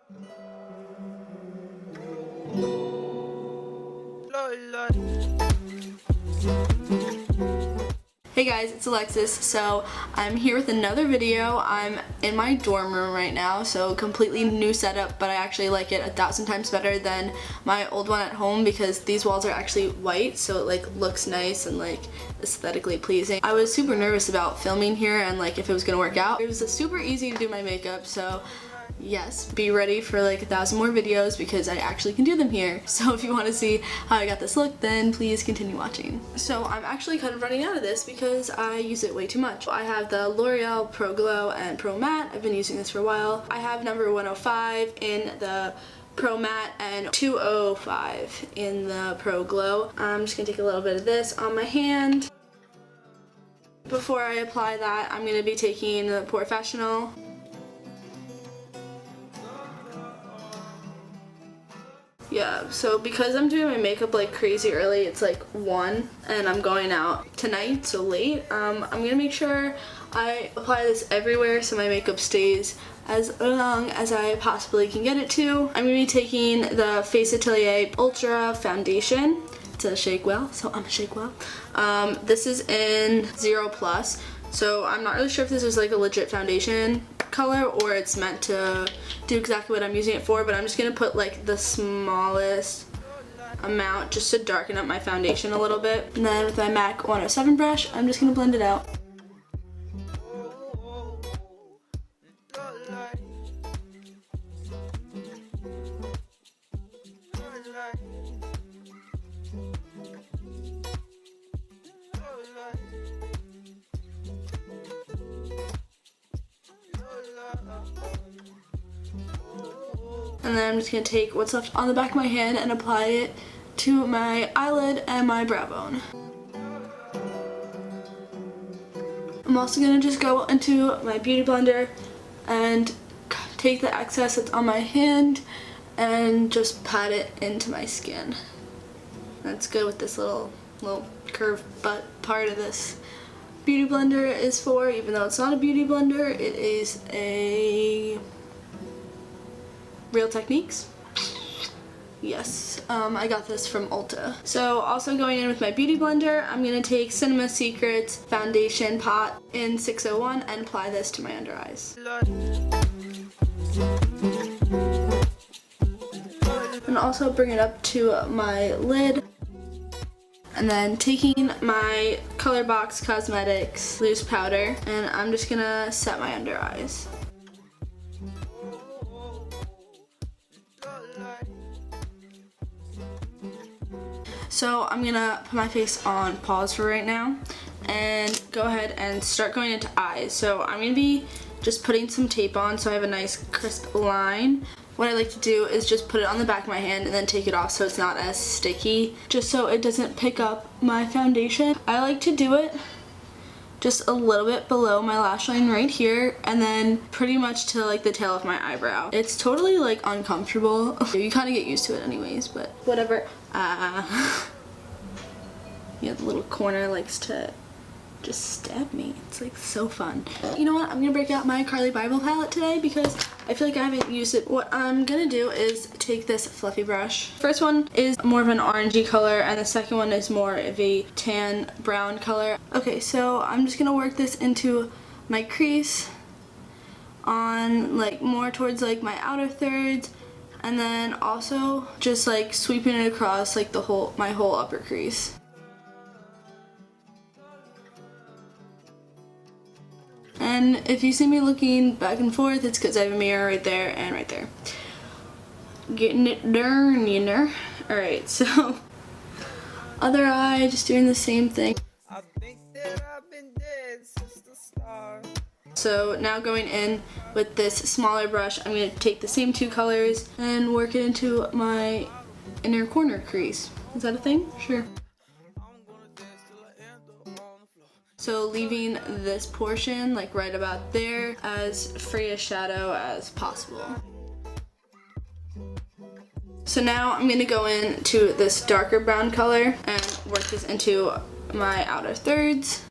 Hey guys, it's Alexis. So I'm here with another video. I'm in my dorm room right now, so completely new setup, but I actually like it 1,000 times better than my old one at home because these walls are actually white, so it like looks nice and like aesthetically pleasing. I was super nervous about filming here and like if it was gonna work out. It was super easy to do my makeup, so yes, be ready for like 1,000 more videos because I actually can do them here. So if you want to see how I got this look, then please continue watching. So I'm actually kind of running out of this because I use it way too much. I have the L'Oreal Pro Glow and Pro Matte. I've been using this for a while. I have number 105 in the Pro Matte and 205 in the Pro Glow. I'm just gonna take a little bit of this on my hand. Before I apply that, I'm gonna be taking the Professional. Yeah, so because I'm doing my makeup like crazy early, it's like 1 and I'm going out tonight, so late, I'm gonna make sure I apply this everywhere so my makeup stays as long as I possibly can get it to. I'm gonna be taking the Face Atelier Ultra Foundation. It's a shake well, so I'm a shake well. This is in 0+, so I'm not really sure if this is like a legit foundation color or it's meant to do exactly what I'm using it for, but I'm just gonna put like the smallest amount just to darken up my foundation a little bit. And then with my MAC 107 brush, I'm just gonna blend it out. And then I'm just going to take what's left on the back of my hand and apply it to my eyelid and my brow bone. I'm also going to just go into my beauty blender and take the excess that's on my hand and just pat it into my skin. That's good what this little curved butt part of this beauty blender is for. Even though it's not a beauty blender, it is a Real Techniques. Yes, I got this from Ulta. So also going in with my beauty blender, I'm going to take Cinema Secrets Foundation Pot in 601 and apply this to my under eyes. And also bring it up to my lid. And then taking my Colorbox Cosmetics loose powder, and I'm just going to set my under eyes. So I'm gonna put my face on pause for right now and go ahead and start going into eyes. So I'm gonna be just putting some tape on so I have a nice crisp line. What I like to do is just put it on the back of my hand and then take it off so it's not as sticky, just so it doesn't pick up my foundation. I like to do it just a little bit below my lash line right here and then pretty much to like the tail of my eyebrow. It's totally like uncomfortable. You kind of get used to it anyways, but whatever. Yeah, the little corner likes to just stab me. It's like so fun. You know what? I'm gonna break out my Carly Bible palette today because I feel like I haven't used it. What I'm gonna do is take this fluffy brush. First one is more of an orangey color and the second one is more of a tan brown color. Okay, so I'm just gonna work this into my crease on like more towards like my outer thirds, and then also just like sweeping it across like my whole upper crease. And if you see me looking back and forth, it's because I have a mirror right there and right there. Getting it done, you know. Alright, so other eye, just doing the same thing. I think that I've been dead since the start. So now going in with this smaller brush, I'm going to take the same two colors and work it into my inner corner crease. Is that a thing? Sure. So leaving this portion like right about there as free a shadow as possible. So now I'm going to go into this darker brown color and work this into my outer thirds.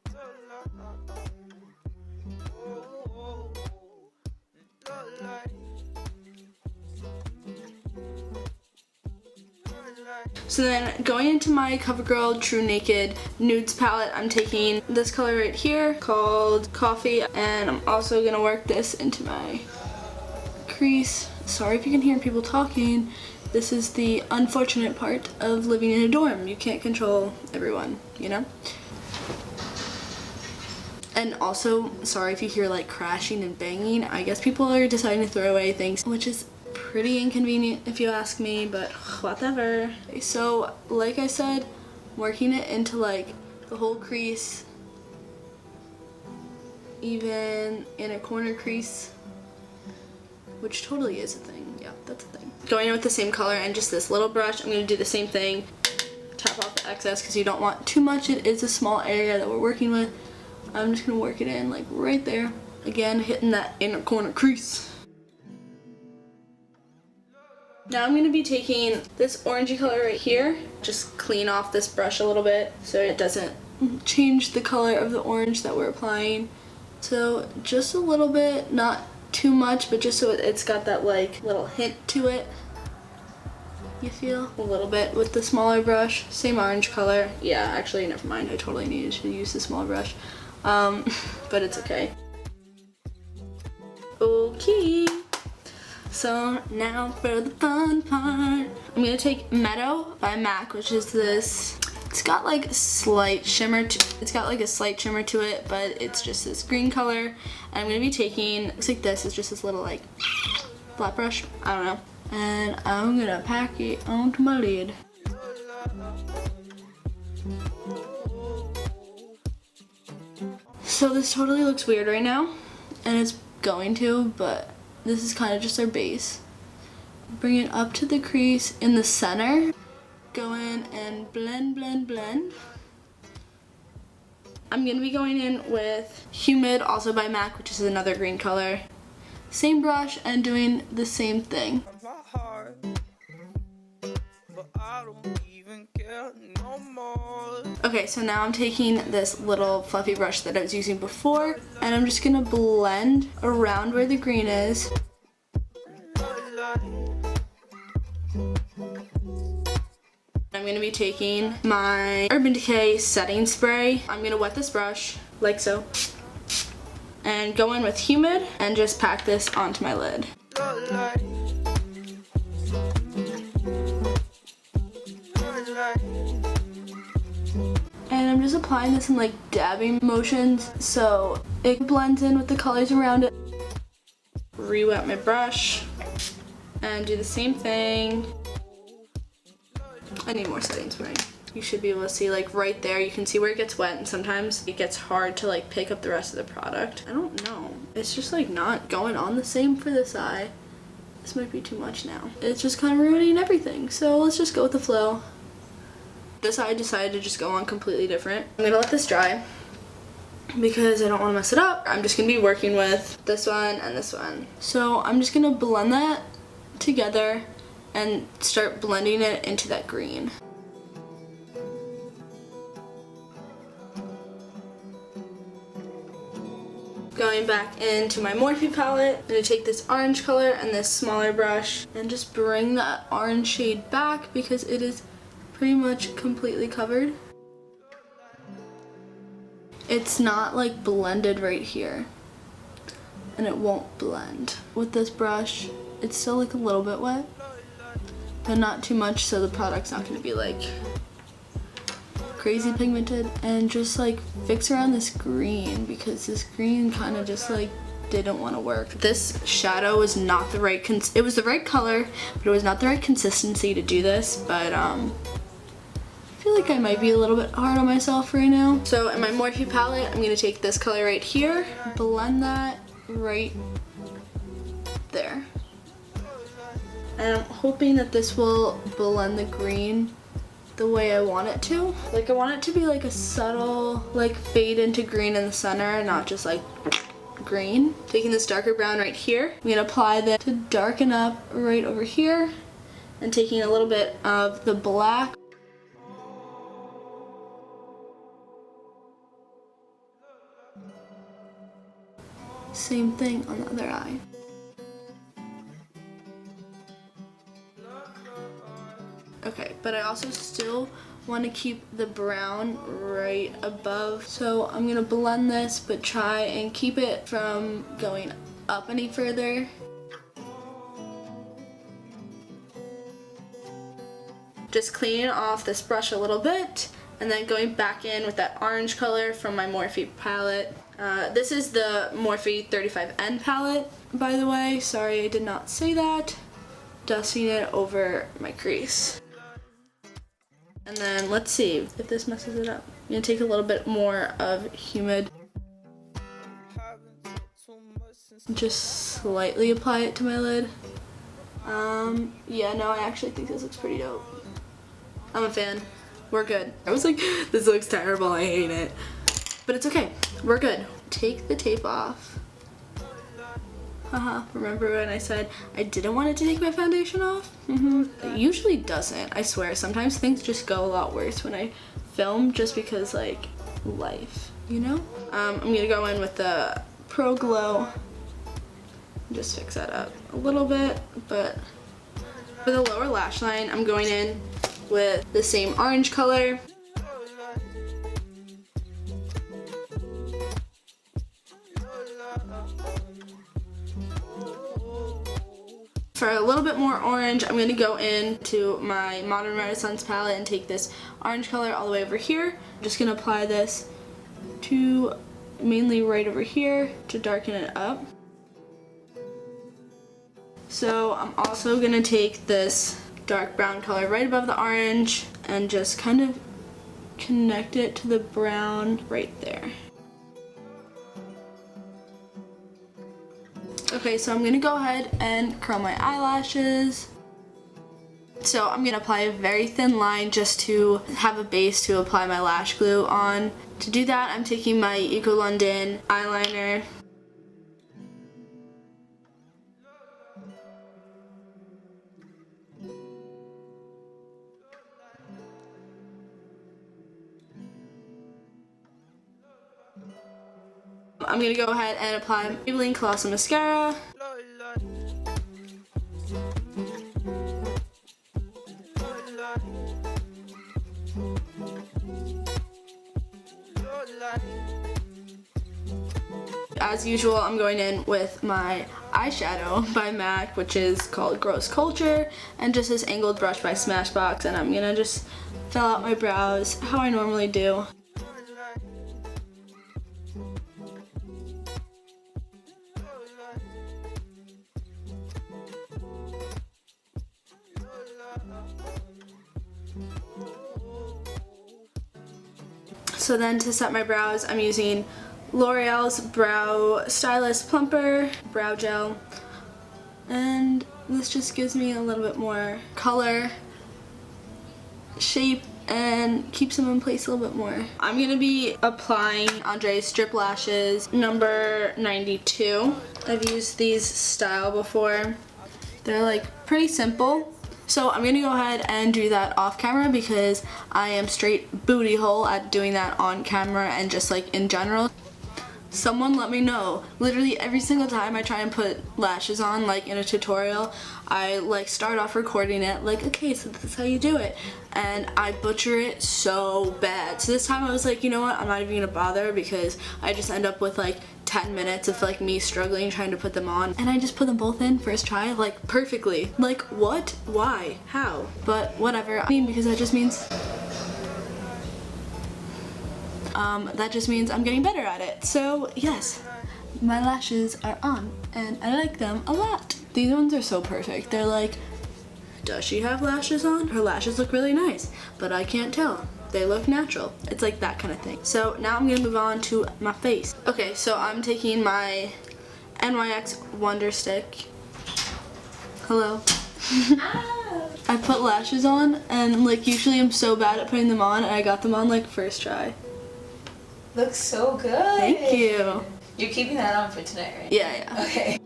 So then going into my CoverGirl True Naked Nudes palette, I'm taking this color right here called Coffee, and I'm also gonna work this into my crease. Sorry if you can hear people talking. This is the unfortunate part of living in a dorm. You can't control everyone, you know? And also, sorry if you hear like crashing and banging. I guess people are deciding to throw away things, which is pretty inconvenient if you ask me, but whatever. So, like I said, working it into like the whole crease, even in a corner crease, which totally is a thing. Yeah, that's a thing. Going in with the same color and just this little brush, I'm gonna do the same thing. Tap off the excess because you don't want too much. It is a small area that we're working with. I'm just gonna work it in like right there. Again, hitting that inner corner crease. Now I'm gonna be taking this orangey color right here. Just clean off this brush a little bit so it doesn't change the color of the orange that we're applying. So just a little bit, not too much, but just so it's got that like little hint to it. You feel? A little bit with the smaller brush. Same orange color. Yeah, actually, never mind. I totally needed to use the smaller brush. But it's okay. Okay. So now for the fun part. I'm gonna take Meadow by MAC, which is this. It's got like a slight shimmer to it, but it's just this green color. And I'm gonna be taking, looks like this, it's just this little like flat brush. I don't know. And I'm gonna pack it onto my lid. So this totally looks weird right now, and it's going to, but this is kind of just our base. Bring it up to the crease in the center. Go in and blend, blend, blend. I'm gonna be going in with Humid, also by MAC, which is another green color. Same brush and doing the same thing. Okay, so now I'm taking this little fluffy brush that I was using before, and I'm just gonna blend around where the green is. I'm gonna be taking my Urban Decay setting spray. I'm gonna wet this brush, like so, and go in with Humid and just pack this onto my lid. And I'm just applying this in like dabbing motions so it blends in with the colors around it. Re-wet my brush and do the same thing. I need more setting spray. You should be able to see like right there, you can see where it gets wet, and sometimes it gets hard to like pick up the rest of the product. I don't know. It's just like not going on the same for this eye. This might be too much now. It's just kind of ruining everything. So let's just go with the flow. This eye decided to just go on completely different. I'm gonna let this dry because I don't want to mess it up. I'm just gonna be working with this one and this one. So I'm just gonna blend that together and start blending it into that green. Going back into my Morphe palette, I'm gonna take this orange color and this smaller brush and just bring that orange shade back because it is pretty much completely covered. It's not like blended right here, and it won't blend. With this brush, it's still like a little bit wet, but not too much so the product's not gonna be like crazy pigmented. And just like fix around this green because this green kind of just like didn't want to work. This shadow was not the right, it was the right color, but it was not the right consistency to do this, but I feel like I might be a little bit hard on myself right now. So in my Morphe palette, I'm gonna take this color right here, blend that right there. And I'm hoping that this will blend the green the way I want it to. Like I want it to be like a subtle, like fade into green in the center, not just like green. Taking this darker brown right here, I'm gonna apply that to darken up right over here, and taking a little bit of the black. Same thing on the other eye. Okay, but I also still want to keep the brown right above. So I'm gonna blend this, but try and keep it from going up any further. Just cleaning off this brush a little bit, and then going back in with that orange color from my Morphe palette. This is the Morphe 35N palette, by the way. Sorry I did not say that. Dusting it over my crease. And then let's see if this messes it up. I'm gonna take a little bit more of Humid. Just slightly apply it to my lid. Yeah, no, I actually think this looks pretty dope. I'm a fan. We're good. I was like, this looks terrible, I hate it. But it's okay, we're good. Take the tape off. Haha, remember when I said I didn't want it to take my foundation off? It usually doesn't, I swear. Sometimes things just go a lot worse when I film just because, like, life, you know? I'm gonna go in with the Pro Glow. Just fix that up a little bit, but for the lower lash line, I'm going in with the same orange color. For a little bit more orange, I'm going to go into my Modern Renaissance palette and take this orange color all the way over here. I'm just going to apply this to mainly right over here to darken it up. So I'm also going to take this dark brown color right above the orange and just kind of connect it to the brown right there. Okay, so I'm gonna go ahead and curl my eyelashes. So I'm gonna apply a very thin line just to have a base to apply my lash glue on. To do that, I'm taking my Eco London eyeliner. I'm gonna go ahead and apply Maybelline Colossal Mascara. As usual, I'm going in with my eyeshadow by MAC, which is called Gross Culture, and just this angled brush by Smashbox, and I'm gonna just fill out my brows how I normally do. So then to set my brows, I'm using L'Oreal's Brow Stylist Plumper Brow Gel. And this just gives me a little bit more color, shape, and keeps them in place a little bit more. I'm going to be applying Andrea's Strip Lashes number 92. I've used these style before. They're like pretty simple. So I'm gonna go ahead and do that off camera because I am straight booty hole at doing that on camera and just like in general. Someone let me know. Literally every single time I try and put lashes on, like in a tutorial, I like start off recording it like, okay, so this is how you do it, and I butcher it so bad. So this time I was like, you know what, I'm not even gonna bother because I just end up with like 10 minutes of like me struggling trying to put them on, and I just put them both in first try like perfectly. Like what? Why? How? But whatever. I mean, because that just means I'm getting better at it. So yes, my lashes are on and I like them a lot. These ones are so perfect. They're like, does she have lashes on? Her lashes look really nice, but I can't tell. They look natural. It's like that kind of thing. So now I'm gonna move on to my face. Okay, so I'm taking my NYX Wonder Stick. Hello. I put lashes on, and like usually I'm so bad at putting them on, and I got them on like first try. Looks so good. Thank you. You're keeping that on for tonight, right? Yeah. Okay.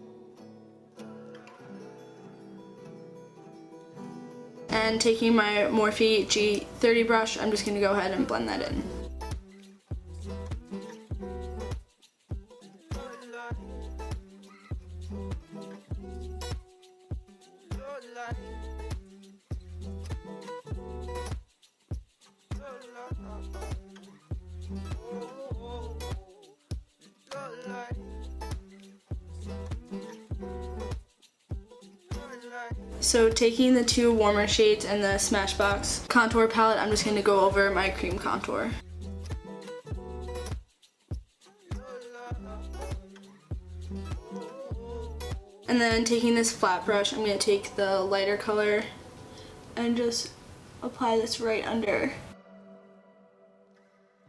And taking my Morphe G30 brush, I'm just gonna go ahead and blend that in. So taking the two warmer shades and the Smashbox contour palette, I'm just going to go over my cream contour. And then taking this flat brush, I'm going to take the lighter color and just apply this right under.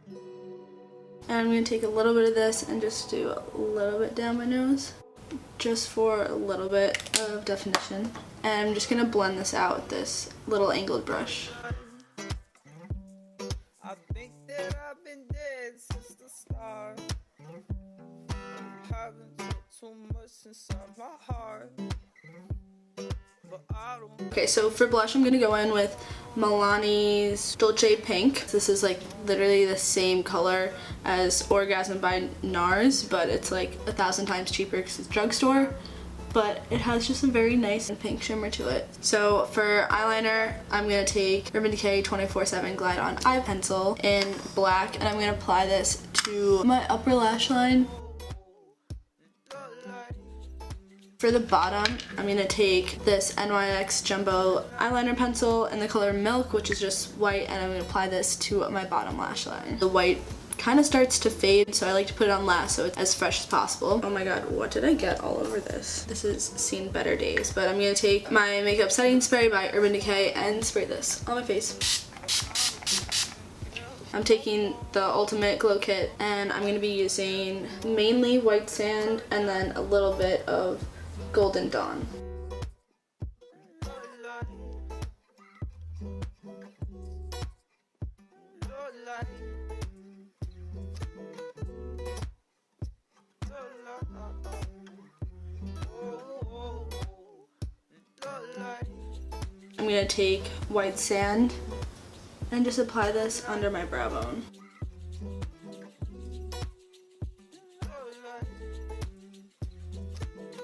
And I'm going to take a little bit of this and just do a little bit down my nose, just for a little bit of definition. And I'm just going to blend this out with this little angled brush. I think that I've been dead since the start. Too much inside my heart. Okay, so for blush I'm gonna go in with Milani's Dolce Pink. This is like literally the same color as Orgasm by NARS, but it's like 1,000 times cheaper because it's drugstore. But it has just a very nice pink shimmer to it. So for eyeliner, I'm gonna take Urban Decay 24/7 Glide On Eye Pencil in black, and I'm gonna apply this to my upper lash line. For the bottom, I'm going to take this NYX Jumbo eyeliner pencil in the color Milk, which is just white, and I'm going to apply this to my bottom lash line. The white kind of starts to fade, so I like to put it on last so it's as fresh as possible. Oh my god, what did I get all over this? This has seen better days, but I'm going to take my makeup setting spray by Urban Decay and spray this on my face. I'm taking the Ultimate Glow Kit, and I'm going to be using mainly white sand and then a little bit of Golden Dawn. I'm going to take white sand and just apply this under my brow bone.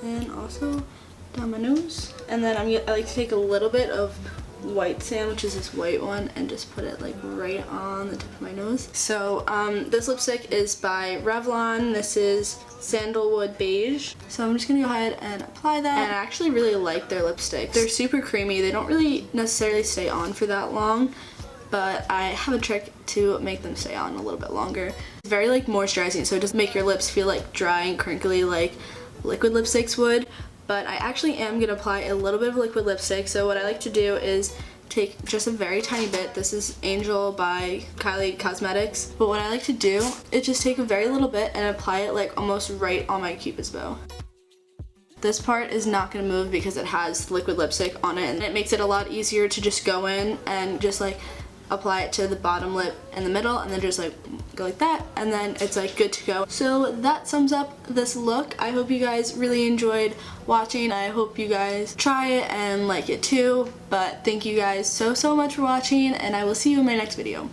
And also down my nose. And then I like to take a little bit of white sand, which is this white one, and just put it like right on the tip of my nose. So this lipstick is by Revlon. This is Sandalwood Beige. So I'm just gonna go ahead and apply that. And I actually really like their lipsticks. They're super creamy. They don't really necessarily stay on for that long, but I have a trick to make them stay on a little bit longer. It's very like moisturizing, so it doesn't make your lips feel like dry and crinkly like liquid lipsticks would. But I actually am going to apply a little bit of liquid lipstick. So what I like to do is take just a very tiny bit. This is Angel by Kylie Cosmetics. But what I like to do is just take a very little bit and apply it like almost right on my Cupid's bow. This part is not going to move because it has liquid lipstick on it, and it makes it a lot easier to just go in and just like apply it to the bottom lip in the middle, and then just like go like that, and then it's like good to go. So that sums up this look. I hope you guys really enjoyed watching. I hope you guys try it and like it too. But thank you guys so much for watching, and I will see you in my next video.